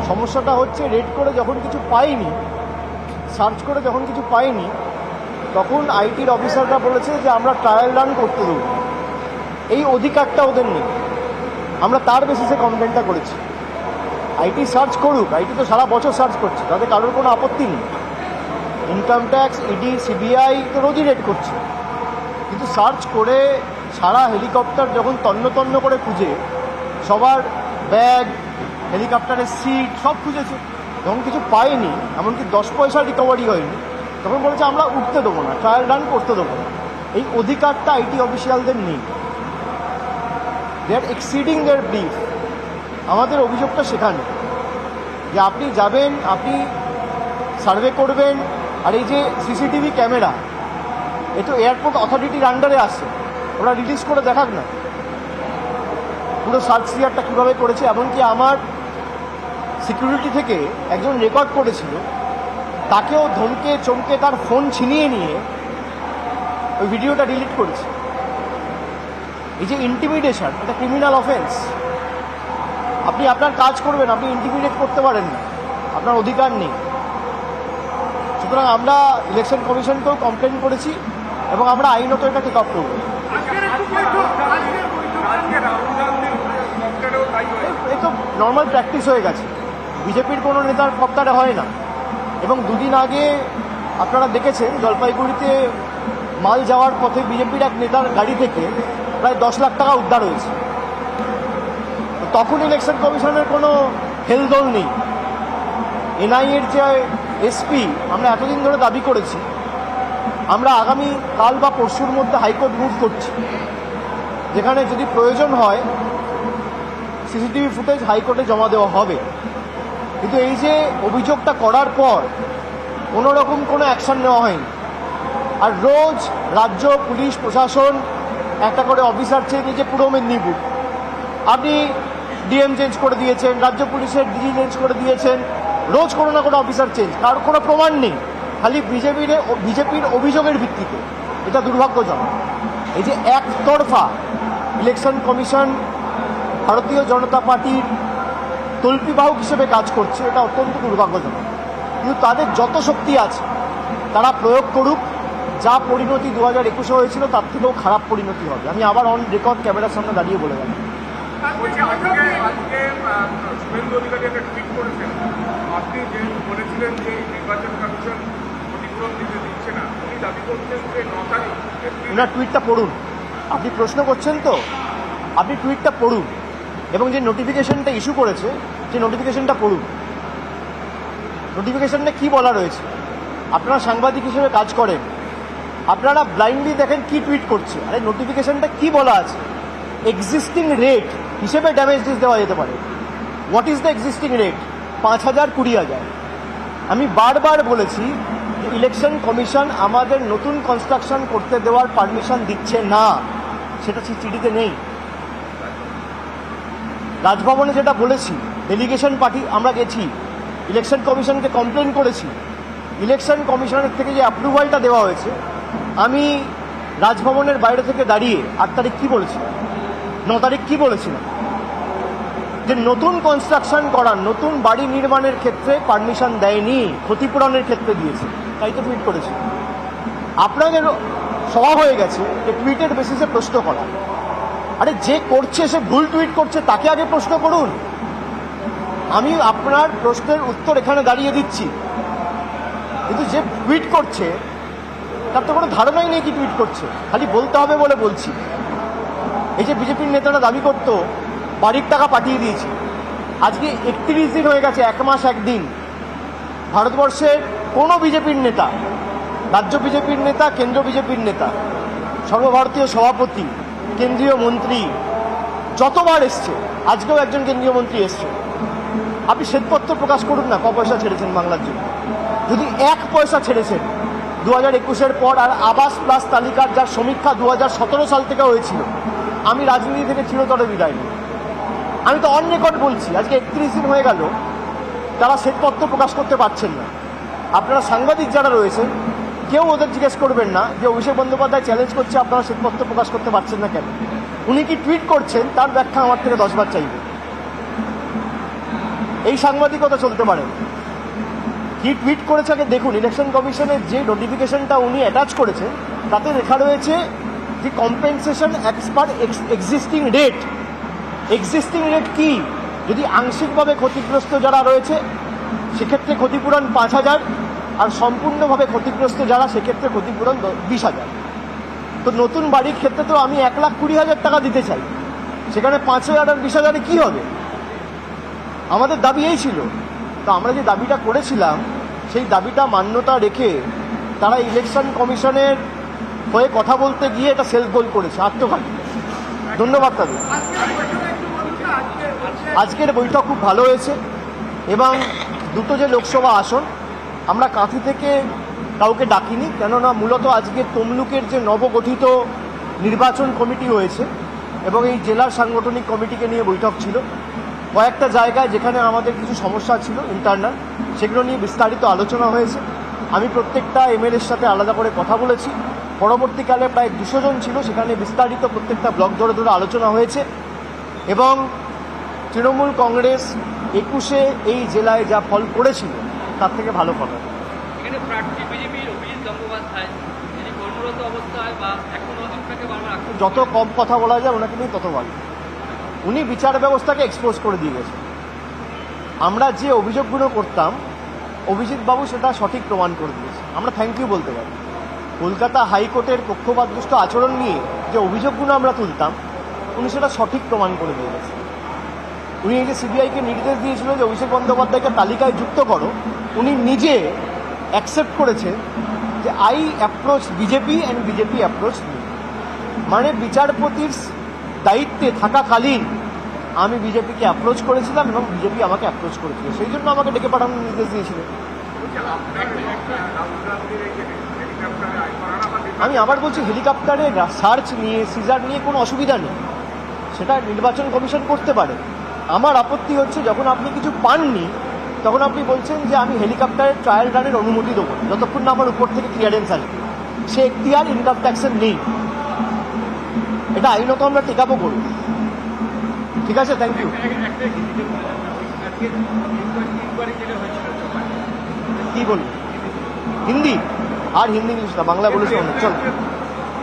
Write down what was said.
সমস্যাটা হচ্ছে রেড করে যখন কিছু পাইনি, সার্চ করে যখন কিছু পাইনি, তখন আইটির অফিসাররা বলেছে যে আমরা ট্রায়াল রান করতে দেবো। এই অধিকারটা ওদের নেই। আমরা তার বেসিসে কমপ্লেনটা করেছি। আইটি সার্চ করুক, আইটি তো সারা বছর সার্চ করছে, তাদের কারোর কোনো আপত্তি নেই। ইনকাম ট্যাক্স, ইডি, সিবিআই তো রোজই রেড করছে, কিন্তু সার্চ করে সারা হেলিকপ্টার যখন তন্ন তন্ন করে খুঁজে, সবার ব্যাগ, হেলিকপ্টারের সিট সব খুঁজেছে, যখন কিছু পায়নি, এমনকি 10 পয়সা রিকভারি হয়নি, তখন বলেছে আমরা উঠতে দেবো না, ট্রায়াল রান করতে দেবো না। এই অধিকারটা আইটি অফিসিয়ালদের নেই। দে আর এক্সিডিং দেয়ার ব্রিফ। আমাদের অভিযোগটা সেখানে যে আপনি যাবেন, আপনি সার্ভে করবেন, আর এই যে সিসিটিভি ক্যামেরা, এ তো এয়ারপোর্ট অথরিটির আন্ডারে আসে, ওরা রিলিজ করে দেখাক না পুরো সার্চ সিয়ারটা কীভাবে করেছে। এমনকি আমার সিকিউরিটি থেকে একজন রেকর্ড করেছিল, তাকেও ধমকে চমকে তার ফোন ছিনিয়ে নিয়ে ওই ভিডিওটা ডিলিট করেছে। এই যে ইন্টিমিডেশন, এটা ক্রিমিনাল অফেন্স। আপনি আপনার কাজ করবেন, আপনি ইন্টিমিডেট করতে পারেন না, আপনার অধিকার নেই। সুতরাং আমরা ইলেকশন কমিশনকেও কমপ্লেন করেছি এবং আমরা আইনত এটা টেক আপ করব। এই তো নর্মাল প্র্যাকটিস হয়ে গেছে, বিজেপির কোনো নেতার কপ্তারে হয় না। এবং দুদিন আগে আপনারা দেখেছেন জলপাইগুড়িতে মাল যাওয়ার পথে বিজেপির এক নেতার গাড়ি থেকে প্রায় 10 লাখ টাকা উদ্ধার হয়েছে। তখন ইলেকশন কমিশনের কোনো হেলদোল নেই। এনআইএর যে এসপি, আমরা এতদিন ধরে দাবি করেছি, আমরা আগামী কাল বা পরশুর মধ্যে হাইকোর্ট মুভ করছি, যেখানে যদি প্রয়োজন হয় সিসিটিভি ফুটেজ হাইকোর্টে জমা দেওয়া হবে। কিন্তু এই যে অভিযোগটা করার পর কোনো রকম কোনো অ্যাকশন নেওয়া হয়নি। আর রোজ রাজ্য পুলিশ প্রশাসন একটা করে অফিসার চেঞ্জ, যে পুরো মেদিনীপুর আপনি ডিএম চেঞ্জ করে দিয়েছেন, রাজ্য পুলিশের ডিজি চেঞ্জ করে দিয়েছেন, রোজ কোনো না কোনো অফিসার চেঞ্জ, কার কোনো প্রমাণ নেই, খালি বিজেপির অভিযোগের ভিত্তিতে। এটা দুর্ভাগ্যজনক। এই যে একতরফা ইলেকশন কমিশন ভারতীয় জনতা পার্টির তল্পিবাহক হিসেবে কাজ করছে, এটা অত্যন্ত দুর্ভাগ্যজনক। কিন্তু তাদের যত শক্তি আছে তারা প্রয়োগ করুক। যা পরিণতি 2021-এ হয়েছিল তার থেকেও খারাপ পরিণতি হবে। আমি আবার অন রেকর্ড ক্যামেরার সামনে দাঁড়িয়ে বলে গেলাম। ওনার টুইটটা পড়ুন। আপনি প্রশ্ন করছেন তো, আপনি টুইটটা পড়ুন এবং যে নোটিফিকেশনটা ইস্যু করেছে সেই নোটিফিকেশনটা পড়ুন। নোটিফিকেশনটা কী বলা রয়েছে? আপনারা সাংবাদিক হিসেবে কাজ করেন, আপনারা ব্লাইন্ডলি দেখেন কি টুইট করছে। আরে নোটিফিকেশনটা কি বলা আছে? এক্সিস্টিং রেট হিসেবে ড্যামেজেস দেওয়া যেতে পারে। What is the existing rate? 5,000, 20,000। আমি বারবার বলেছি যে ইলেকশন কমিশন আমাদের নতুন কনস্ট্রাকশন করতে দেওয়ার পারমিশন দিচ্ছে না, সেটা চিঠিতে নেই। রাজভবনে যেটা বলেছি, ডেলিগেশন পার্টি আমরা গেছি, ইলেকশন কমিশনকে কমপ্লেন করেছি। ইলেকশন কমিশনের থেকে যে অ্যাপ্রুভালটা দেওয়া হয়েছে, আমি রাজভবনের বাইরে থেকে দাঁড়িয়ে 8 তারিখ কী বলেছিলাম, 9 তারিখ কী বলেছিলাম, যে নতুন কনস্ট্রাকশন করার, নতুন বাড়ি নির্মাণের ক্ষেত্রে পারমিশন দেয়নি, ক্ষতিপূরণের ক্ষেত্রে দিয়েছে। তাই তো টুইট করেছি। আপনাদের স্বভাব হয়ে গেছে যে টুইটের বেসিসে প্রশ্ন করা। আরে যে করছে সে ভুল টুইট করছে, তাকে আগে প্রশ্ন করুন। আমি আপনার প্রশ্নের উত্তর এখানে দাঁড়িয়ে দিচ্ছি, কিন্তু যে টুইট করছে তার তো কোনো ধারণাই নেই কি টুইট করছে, খালি বলতে হবে বলে বলছি। এই যে বিজেপির নেতারা দাবি করতো বাড়ির টাকা পাঠিয়ে দিয়েছি, আজকে 31 দিন হয়ে গেছে, 1 মাস 1 দিন। ভারতবর্ষের কোনো বিজেপির নেতা, রাজ্য বিজেপির নেতা, কেন্দ্র বিজেপির নেতা, সর্বভারতীয় সভাপতি, কেন্দ্রীয় মন্ত্রী যতবার এসছে, আজকেও একজন কেন্দ্রীয় মন্ত্রী এসছে, আপনি শ্বেতপত্র প্রকাশ করুন না ক পয়সা ছেড়েছেন বাংলার জন্য। যদি 1 পয়সা ছেড়েছেন 2021-এর পর, আর আবাস প্লাস তালিকার যার সমীক্ষা 2017 সাল থেকে হয়েছিল, আমি রাজনীতি থেকে চিরতরে বিদায় নিই। আমি তো অন রেকর্ড বলছি, আজকে 31 দিন হয়ে গেল তারা শ্বেতপত্র প্রকাশ করতে পারছেন না। আপনারা সাংবাদিক যারা রয়েছেন, কেউ ওদের জিজ্ঞেস করবেন না যে অভিষেক বন্দ্যোপাধ্যায় চ্যালেঞ্জ করছে আপনারা শ্বেতপত্র প্রকাশ করতে পারছেন না কেন। উনি কি টুইট করছেন তার ব্যাখ্যা আমার থেকে 10 বার চাইবে। এই সাংবাদিকতা চলতে পারে না। কি টুইট করেছে আগে দেখুন। ইলেকশন কমিশনের যে নোটিফিকেশনটা উনি অ্যাটাচ করেছেন তাতে লেখা রয়েছে যে compensation as per existing rate. Existing rate কি? যদি আংশিকভাবে ক্ষতিগ্রস্ত যারা রয়েছে সেক্ষেত্রে ক্ষতিপূরণ 5,000, আর সম্পূর্ণভাবে ক্ষতিগ্রস্ত যারা সেক্ষেত্রে ক্ষতিপূরণ 20,000। তো নতুন বাড়ির ক্ষেত্রে তো আমি 1,20,000 টাকা দিতে চাই, সেখানে 5,000 আর 20,000-এ কী হবে? আমাদের দাবি এই ছিল। তো আমরা যে দাবিটা করেছিলাম সেই দাবিটা মান্যতা রেখে তারা ইলেকশন কমিশনের হয়ে কথা বলতে গিয়ে এটা সেলফ গোল করেছে, আত্মঘাতী। ধন্যবাদ তাদের। আজকের বৈঠক খুব ভালো হয়েছে এবং দুটো যে লোকসভা আসন আমরা কাঁথি থেকে কাউকে ডাকিনি, কেননা মূলত আজকে তমলুকের যে নবগঠিত নির্বাচন কমিটি হয়েছে এবং এই জেলার সাংগঠনিক কমিটিকে নিয়ে বৈঠক ছিল। কয়েকটা জায়গায় যেখানে আমাদের কিছু সমস্যা ছিল ইন্টারনাল, সেগুলো নিয়ে বিস্তারিত আলোচনা হয়েছে। আমি প্রত্যেকটা এমএলএর সাথে আলাদা করে কথা বলেছি। পরবর্তীকালে প্রায় 200 জন ছিল, সেখানে বিস্তারিত প্রত্যেকটা ব্লক ধরে ধরে আলোচনা হয়েছে এবং তৃণমূল কংগ্রেস 21-এ এই জেলায় যা ফল করেছিল তার থেকে ভালো ফল হবে। এখানে প্রার্থী বিজেপির অভিজিৎ গঙ্গোপাধ্যায় যিনি কর্মরত অবস্থায় বা এখনো আপনাকে বারবার যত কম কথা বলা যায় ওনাকে নিয়ে তত ভালো। উনি বিচার ব্যবস্থাকে এক্সপোজ করে দিয়ে গেছেন। আমরা যে অভিযোগগুলো করতাম অভিজিৎ বাবু সেটা সঠিক প্রমাণ করে দিয়েছে। আমরা থ্যাংক ইউ বলতে পারি। কলকাতা হাইকোর্টের পক্ষপাতদুষ্ট আচরণ নিয়ে যে অভিযোগগুলো আমরা তুলতাম উনি সেটা সঠিক প্রমাণ করে দিয়ে গেছেন। উনি এই যে সিবিআইকে নির্দেশ দিয়েছিল যে অভিষেক বন্দ্যোপাধ্যায়কে তালিকায় যুক্ত করো, উনি নিজে অ্যাকসেপ্ট করেছে যে I approach BJP and BJP approach me. মানে বিচারপতির দায়িত্বে থাকাকালীন আমি বিজেপিকে অ্যাপ্রোচ করেছিলাম এবং বিজেপি আমাকে অ্যাপ্রোচ করেছিল, সেই জন্য আমাকে ডেকে পাঠানোর নির্দেশ দিয়েছিলেন। আমি আবার বলছি, হেলিকপ্টারে সার্চ নিয়ে সিজার নিয়ে কোনো অসুবিধা নেই, সেটা নির্বাচন কমিশন করতে পারে। আমার আপত্তি হচ্ছে যখন আপনি কিছু পাননি তখন আপনি বলছেন যে আমি হেলিকপ্টারের ট্রায়াল রানের অনুমতি দেবো যতক্ষণ না আমার উপর থেকে ক্লিয়ারেন্স আসবে। সে এখতিয়ার ইনকাম ট্যাক্সের নেই, এটা আইনত আমরা টেকাবো করব। ঠিক আছে, থ্যাংক ইউ। কি বলবো? হিন্দি আর হিন্দি ইংলিশ না, বাংলা বলেছে চল।